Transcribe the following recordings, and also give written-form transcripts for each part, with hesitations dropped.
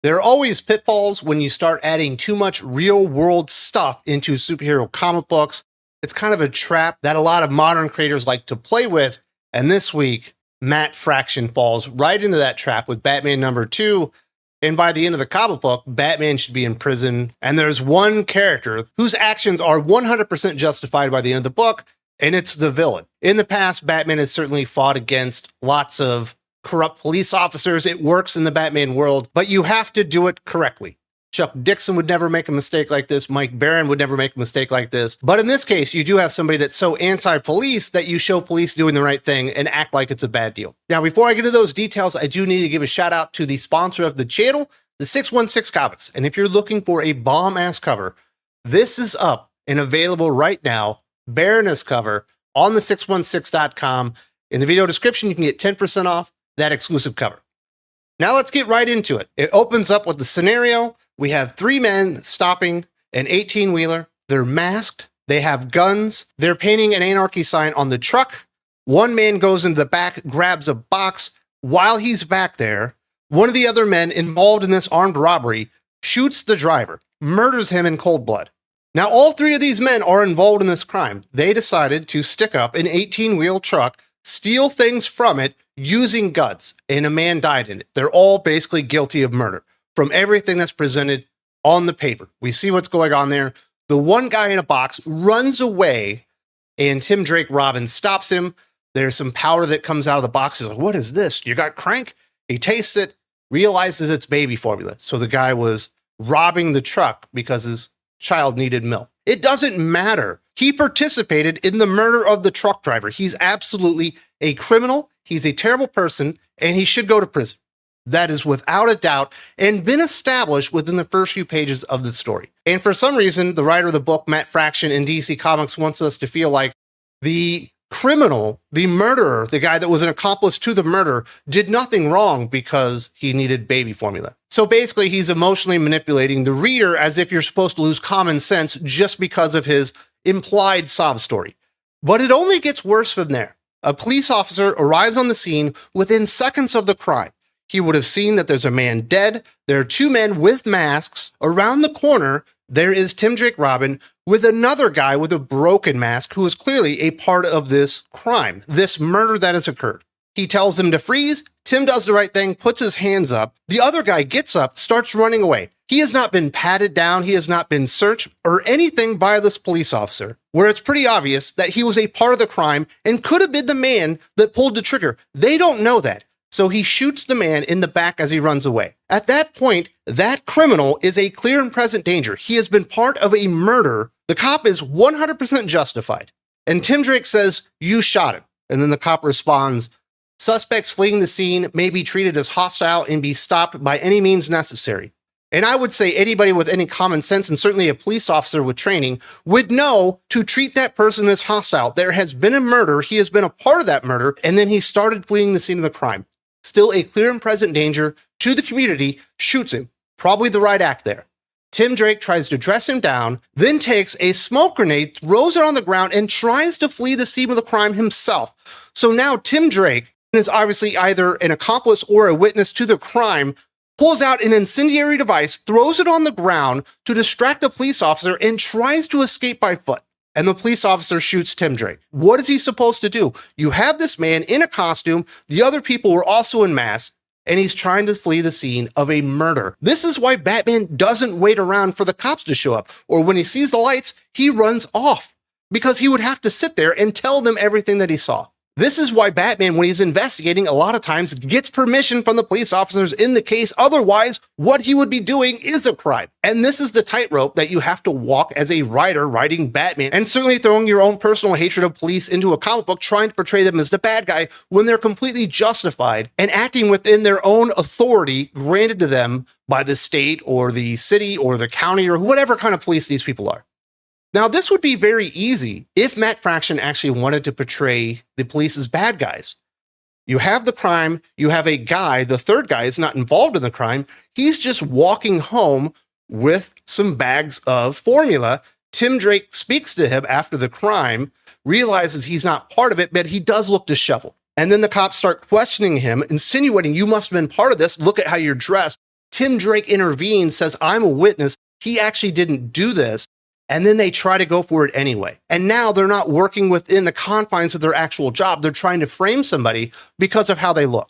There are always pitfalls when you start adding too much real world stuff into superhero comic books. It's kind of a trap that a lot of modern creators like to play with. And this week, Matt Fraction falls right into that trap with Batman #2. And by the end of the comic book, Batman should be in prison. And there's one character whose actions are 100% justified by the end of the book, and it's the villain. In the past, Batman has certainly fought against lots of corrupt police officers. It works in the Batman world, but you have to do it correctly. Chuck Dixon would never make a mistake like this. Mike Barron would never make a mistake like this. But in this case, you do have somebody that's so anti-police that you show police doing the right thing and act like it's a bad deal. Now, before I get into those details, I do need to give a shout out to the sponsor of the channel, the 616 Comics. And if you're looking for a bomb-ass cover, this is up and available right now, Baroness cover, on the 616.com. In the video description, you can get 10% off that exclusive cover. Now let's get right into it. It opens up with the scenario. We have 3 men stopping an 18-wheeler. They're masked. They have guns. They're painting an anarchy sign on the truck. One man goes into the back, grabs a box. While he's back there, one of the other men involved in this armed robbery shoots the driver, murders him in cold blood. Now, all 3 of these men are involved in this crime. They decided to stick up an 18-wheel truck, steal things from it using guns, and a man died in it. They're all basically guilty of murder from everything that's presented on the paper. We see what's going on there. The one guy in a box runs away, and Tim Drake Robin stops him. There's some powder that comes out of the box. He's like, "What is this? You got crank?" He tastes it, realizes it's baby formula. So the guy was robbing the truck because his child needed milk. It doesn't matter. He participated in the murder of the truck driver. He's absolutely a criminal. He's a terrible person, and he should go to prison. That is without a doubt and been established within the first few pages of the story. And for some reason, the writer of the book, Matt Fraction in DC Comics, wants us to feel like the criminal, the murderer, the guy that was an accomplice to the murder, did nothing wrong because he needed baby formula. So basically, he's emotionally manipulating the reader as if you're supposed to lose common sense just because of his implied sob story. But it only gets worse from there. A police officer arrives on the scene within seconds of the crime. He would have seen that there's a man dead. There are 2 men with masks. Around the corner, there is Tim Drake Robin with another guy with a broken mask who is clearly a part of this crime, this murder that has occurred. He tells them to freeze. Tim does the right thing, puts his hands up. The other guy gets up, starts running away. He has not been patted down. He has not been searched or anything by this police officer, where it's pretty obvious that he was a part of the crime and could have been the man that pulled the trigger. They don't know that. So he shoots the man in the back as he runs away. At that point, that criminal is a clear and present danger. He has been part of a murder. The cop is 100% justified. And Tim Drake says, "You shot him." And then the cop responds, "Suspects fleeing the scene may be treated as hostile and be stopped by any means necessary." And I would say anybody with any common sense, and certainly a police officer with training, would know to treat that person as hostile. There has been a murder. He has been a part of that murder. And then he started fleeing the scene of the crime. Still a clear and present danger to the community, shoots him. Probably the right act there. Tim Drake tries to dress him down, then takes a smoke grenade, throws it on the ground, and tries to flee the scene of the crime himself. So now Tim Drake is obviously either an accomplice or a witness to the crime, pulls out an incendiary device, throws it on the ground to distract the police officer, and tries to escape by foot. And the police officer shoots Tim Drake. What is he supposed to do? You have this man in a costume. The other people were also in masks, and he's trying to flee the scene of a murder. This is why Batman doesn't wait around for the cops to show up, or when he sees the lights, he runs off, because he would have to sit there and tell them everything that he saw. This is why Batman, when he's investigating, a lot of times gets permission from the police officers in the case. Otherwise, what he would be doing is a crime. And this is the tightrope that you have to walk as a writer writing Batman, and certainly throwing your own personal hatred of police into a comic book, trying to portray them as the bad guy when they're completely justified and acting within their own authority granted to them by the state or the city or the county or whatever kind of police these people are. Now, this would be very easy if Matt Fraction actually wanted to portray the police as bad guys. You have the crime, you have a guy, the third guy is not involved in the crime, he's just walking home with some bags of formula. Tim Drake speaks to him after the crime, realizes he's not part of it, but he does look disheveled. And then the cops start questioning him, insinuating, "You must have been part of this. Look at how you're dressed." Tim Drake intervenes, says, I'm a witness. He actually didn't do this. And then they try to go for it anyway. And now they're not working within the confines of their actual job. They're trying to frame somebody because of how they look.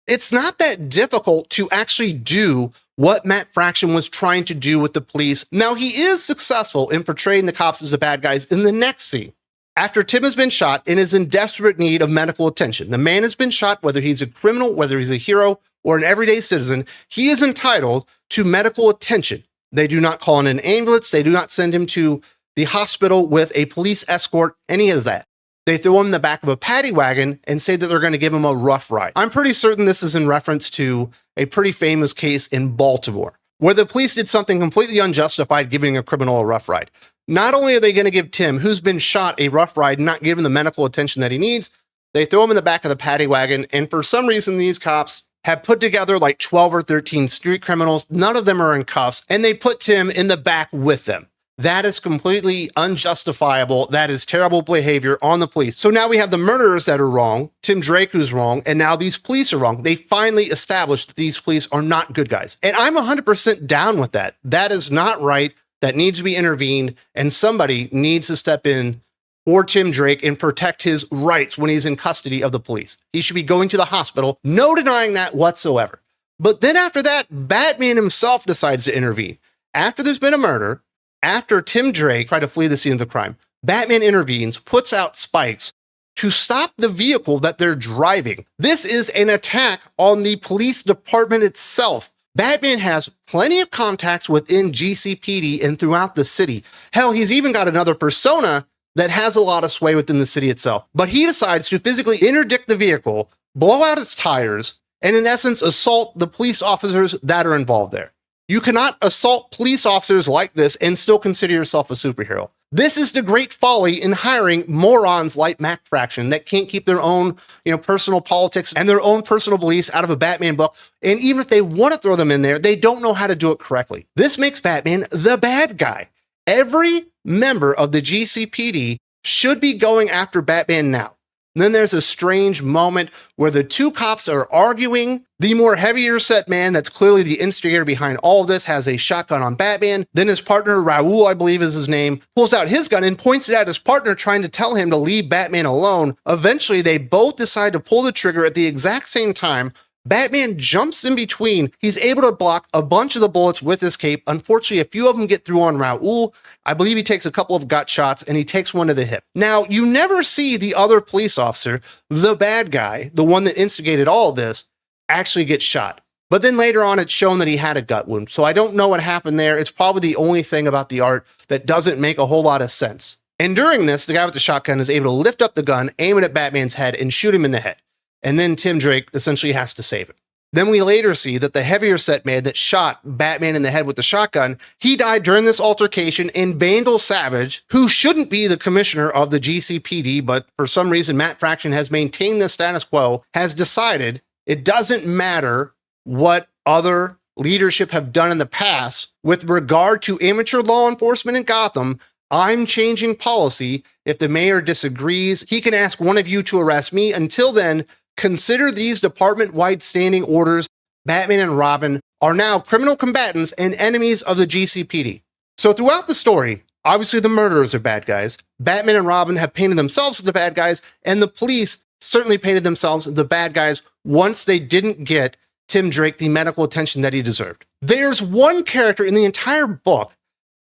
It's not that difficult to actually do what Matt Fraction was trying to do with the police. Now, he is successful in portraying the cops as the bad guys in the next scene. After Tim has been shot and is in desperate need of medical attention, the man has been shot, whether he's a criminal, whether he's a hero, or an everyday citizen, he is entitled to medical attention. They do not call in an ambulance. They do not send him to the hospital with a police escort, any of that. They throw him in the back of a paddy wagon and say that they're going to give him a rough ride. I'm pretty certain this is in reference to a pretty famous case in Baltimore, where the police did something completely unjustified, giving a criminal a rough ride. Not only are they going to give Tim, who's been shot, a rough ride and not give him the medical attention that he needs, they throw him in the back of the paddy wagon, and for some reason, these cops have put together like 12 or 13 street criminals. None of them are in cuffs, and they put Tim in the back with them. That is completely unjustifiable. That is terrible behavior on the police. So now we have the murderers that are wrong, Tim Drake who's wrong, and now these police are wrong. They finally established that these police are not good guys. And I'm 100% down with that. That is not right. That needs to be intervened, and somebody needs to step in for Tim Drake and protect his rights when he's in custody of the police. He should be going to the hospital. No denying that whatsoever. But then after that, Batman himself decides to intervene. After there's been a murder, after Tim Drake tried to flee the scene of the crime, Batman intervenes, puts out spikes to stop the vehicle that they're driving. This is an attack on the police department itself. Batman has plenty of contacts within GCPD and throughout the city. Hell, he's even got another persona that has a lot of sway within the city itself. But he decides to physically interdict the vehicle, blow out its tires, and in essence, assault the police officers that are involved there. You cannot assault police officers like this and still consider yourself a superhero. This is the great folly in hiring morons like Matt Fraction that can't keep their own, personal politics and their own personal beliefs out of a Batman book. And even if they want to throw them in there, they don't know how to do it correctly. This makes Batman the bad guy. Every member of the GCPD should be going after Batman now. And then there's a strange moment where the two cops are arguing. The more heavier set man that's clearly the instigator behind all of this has a shotgun on Batman. Then his partner, Raoul, I believe is his name, pulls out his gun and points it at his partner, trying to tell him to leave Batman alone. Eventually, they both decide to pull the trigger at the exact same time. Batman jumps in between. He's able to block a bunch of the bullets with his cape. Unfortunately, a few of them get through on Raoul. I believe he takes a couple of gut shots and he takes one to the hip. Now, you never see the other police officer, the bad guy, the one that instigated all of this, actually get shot. But then later on, it's shown that he had a gut wound. So I don't know what happened there. It's probably the only thing about the art that doesn't make a whole lot of sense. And during this, the guy with the shotgun is able to lift up the gun, aim it at Batman's head, and shoot him in the head. And then Tim Drake essentially has to save it. Then we later see that the heavier set man that shot Batman in the head with the shotgun, he died during this altercation, and Vandal Savage, who shouldn't be the commissioner of the GCPD, but for some reason Matt Fraction has maintained the status quo, has decided it doesn't matter what other leadership have done in the past with regard to amateur law enforcement in Gotham. I'm changing policy. If the mayor disagrees, he can ask one of you to arrest me. Until then, consider these department-wide standing orders. Batman and Robin are now criminal combatants and enemies of the GCPD. So throughout the story, obviously the murderers are bad guys. Batman and Robin have painted themselves as the bad guys, and the police certainly painted themselves as the bad guys once they didn't get Tim Drake the medical attention that he deserved. There's one character in the entire book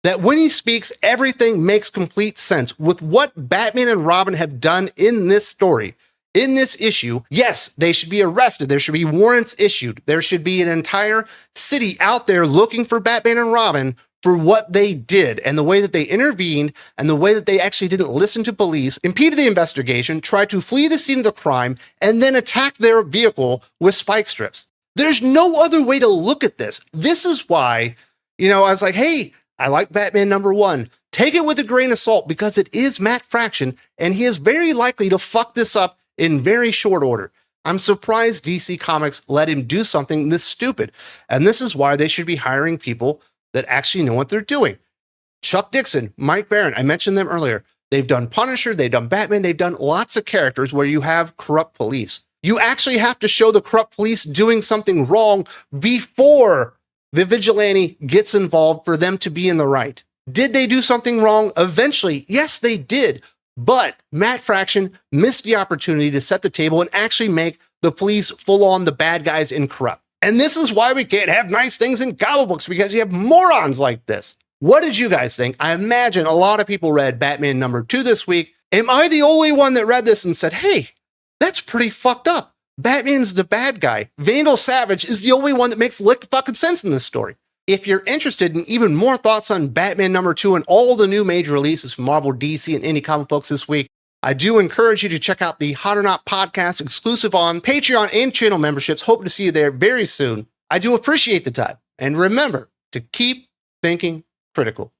that when he speaks, everything makes complete sense with what Batman and Robin have done in this story. In this issue, yes, they should be arrested. There should be warrants issued. There should be an entire city out there looking for Batman and Robin for what they did and the way that they intervened and the way that they actually didn't listen to police, impeded the investigation, tried to flee the scene of the crime, and then attack their vehicle with spike strips. There's no other way to look at this. This is why, I was like, hey, I like Batman #1. Take it with a grain of salt because it is Matt Fraction, and he is very likely to fuck this up in very short order. I'm surprised DC Comics let him do something this stupid. And this is why they should be hiring people that actually know what they're doing. Chuck Dixon, Mike Baron, I mentioned them earlier. They've done Punisher, they've done Batman, they've done lots of characters where you have corrupt police. You actually have to show the corrupt police doing something wrong before The vigilante gets involved for them to be in the right. Did they do something wrong? Eventually, yes, they did. But Matt Fraction missed the opportunity to set the table and actually make the police full on the bad guys and corrupt. And this is why we can't have nice things in comic books, because you have morons like this. What did you guys think? I imagine a lot of people read Batman #2 this week. Am I the only one that read this and said, hey, that's pretty fucked up? Batman's the bad guy. Vandal Savage is the only one that makes lick fucking sense in this story. If you're interested in even more thoughts on Batman #2 and all the new major releases from Marvel, DC, and indie comic books this week, I do encourage you to check out the Hot or Not podcast exclusive on Patreon and channel memberships. Hope to see you there very soon. I do appreciate the time. And remember to keep thinking critical.